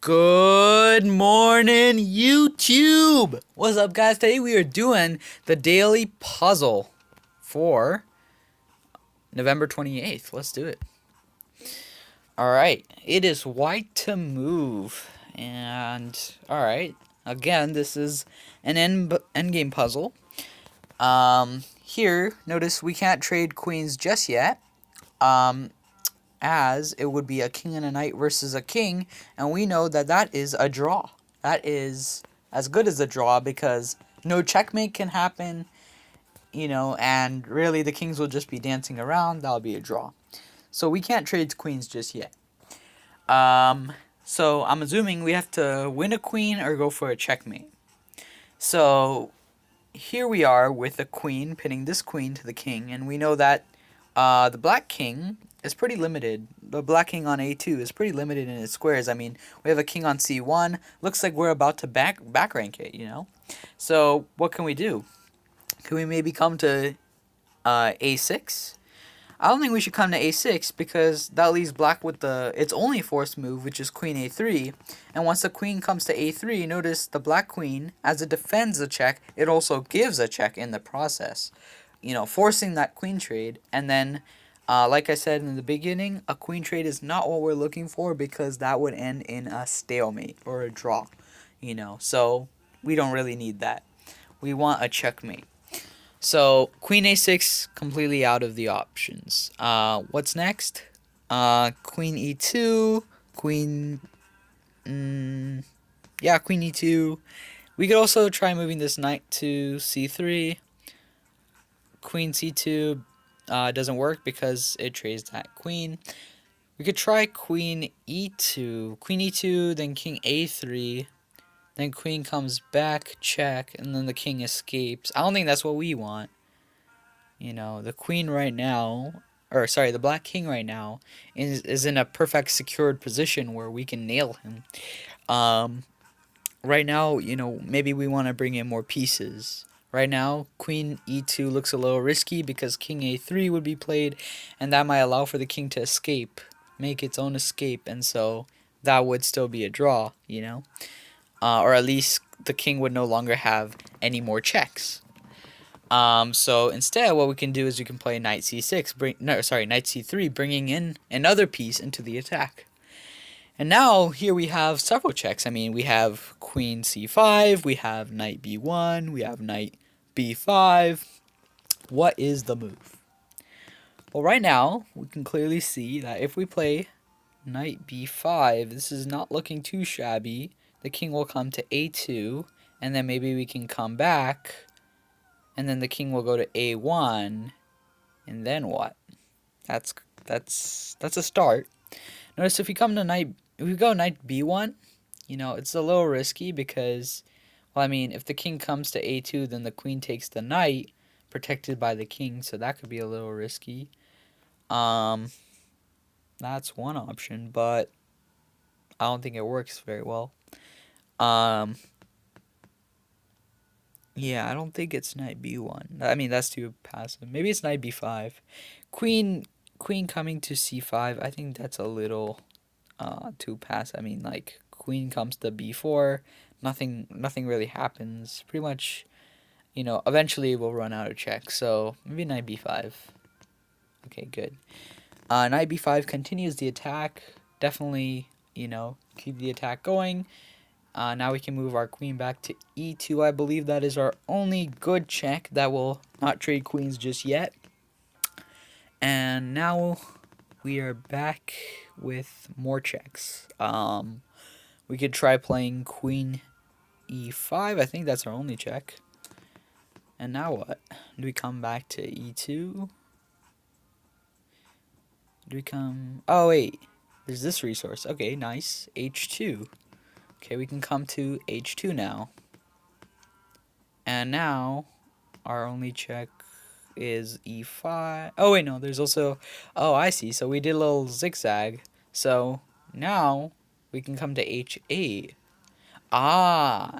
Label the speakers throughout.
Speaker 1: Good morning, YouTube! What's up, guys? Today we are doing the daily puzzle for November 28th. Let's do it. Alright, it is white to move. And, alright, again, this is an endgame puzzle. Here, notice we can't trade queens just yet. As it would be a king and a knight versus a king, and we know that that is a draw. That is as good as a draw because no checkmate can happen, and really the kings will just be dancing around. That'll be a draw. So we can't trade queens just yet. So I'm assuming we have to win a queen or go for a checkmate. So here we are with a queen pinning this queen to the king, and we know that the black king is pretty limited. The black king on a2 is pretty limited in its squares. I mean, we have a king on c1. Looks like we're about to back rank it, So what can we do? Can we maybe come to a6? I don't think we should come to a6 because that leaves black with its only forced move, which is queen a3. And once the queen comes to a3, notice the black queen, as it defends the check, it also gives a check in the process. Forcing that queen trade. And then like I said in the beginning, a queen trade is not what we're looking for because that would end in a stalemate or a draw, So we don't really need that. We want a checkmate. So queen a6 completely out of the options. What's next? Queen e2, queen e2. We could also try moving this knight to c3. Queen c2 doesn't work because it trades that queen. We could try queen e2, then king a3, then queen comes back, check, and then the king escapes. I don't think that's what we want. The queen right now, the black king right now is in a perfect secured position where we can nail him. Right now, maybe we want to bring in more pieces. Right now, queen e2 looks a little risky because king a3 would be played, and that might allow for the king to escape, make its own escape, and so that would still be a draw, or at least the king would no longer have any more checks. So instead, what we can do is we can play knight c6, knight c3, bringing in another piece into the attack. And now, here we have several checks. I mean, we have queen c5, we have knight b1, we have knight b5. What is the move? Well, right now, we can clearly see that if we play knight b5, this is not looking too shabby. The king will come to a2, and then maybe we can come back, and then the king will go to a1, and then what? That's a start. Notice if we come to if we go knight b1, it's a little risky because, well, I mean, if the king comes to a2, then the queen takes the knight, protected by the king, so that could be a little risky. That's one option, but I don't think it works very well. Yeah, I don't think it's knight b1. I mean, that's too passive. Maybe it's knight b5. Queen coming to c5, I think that's a little too passive. I mean, like, queen comes to b4, nothing really happens. Pretty much, eventually we'll run out of checks. So maybe knight b5. Okay, good. Knight b5 continues the attack. Definitely, keep the attack going. Now we can move our queen back to e2. I believe that is our only good check that will not trade queens just yet. And now we are back with more checks. We could try playing queen e5. I think that's our only check. And now what? Do we come back to e2? Oh, wait. There's this resource. Okay, nice. h2. Okay, we can come to h2 now. And now our only check is e5. Oh, wait, no, there's also... Oh, I see. So we did a little zigzag. So now we can come to h8. Ah,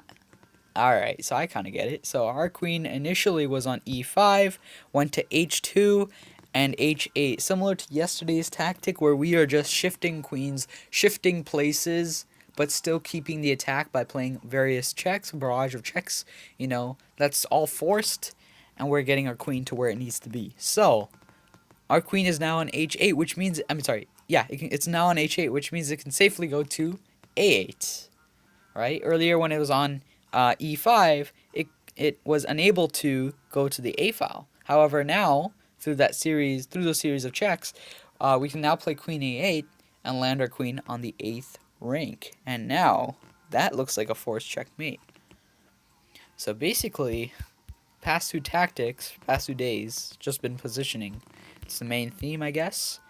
Speaker 1: alright, so I kind of get it. So our queen initially was on e5, went to h2, and h8. Similar to yesterday's tactic where we are just shifting queens, shifting places, but still keeping the attack by playing various checks, barrage of checks. You know, that's all forced, and we're getting our queen to where it needs to be. So, our queen is now on h8, which means, I'm sorry, yeah, it's now on h8, which means it can safely go to a8. Right? Earlier when it was on e5, it was unable to go to the a file. However, now through those series of checks, we can now play queen a8 and land our queen on the 8th rank. And now that looks like a forced checkmate. So basically, past 2 tactics, past 2 days, just been positioning. It's the main theme, I guess.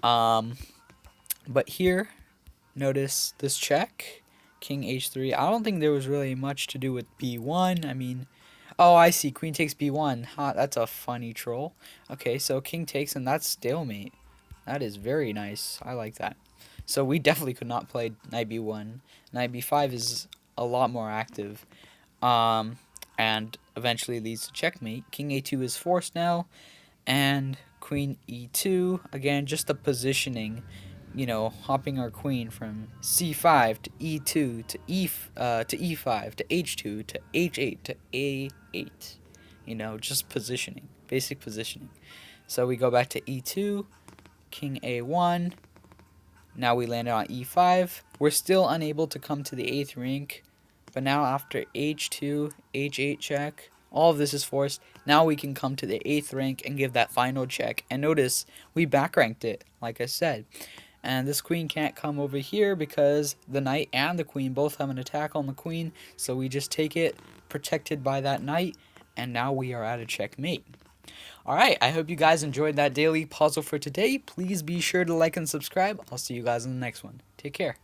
Speaker 1: But here, notice this check. King h3. I don't think there was really much to do with b1. I mean, oh, I see. Queen takes b1. That's a funny troll. Okay, so king takes, and that's stalemate. That is very nice. I like that. So we definitely could not play knight b1. Knight b5 is a lot more active. And eventually leads to checkmate. King a2 is forced now. And queen e2. Again, just the positioning. You know, hopping our queen from c5 to e2 to e5 to h2 to h8 to a8. You know, just positioning, basic positioning. So we go back to e2, king a1. Now we landed on e5. We're still unable to come to the 8th rank, but now after h2, h8 check, all of this is forced. Now we can come to the 8th rank and give that final check. And notice we back ranked it, like I said. And this queen can't come over here because the knight and the queen both have an attack on the queen. So we just take it, protected by that knight, and now we are at a checkmate. Alright, I hope you guys enjoyed that daily puzzle for today. Please be sure to like and subscribe. I'll see you guys in the next one. Take care.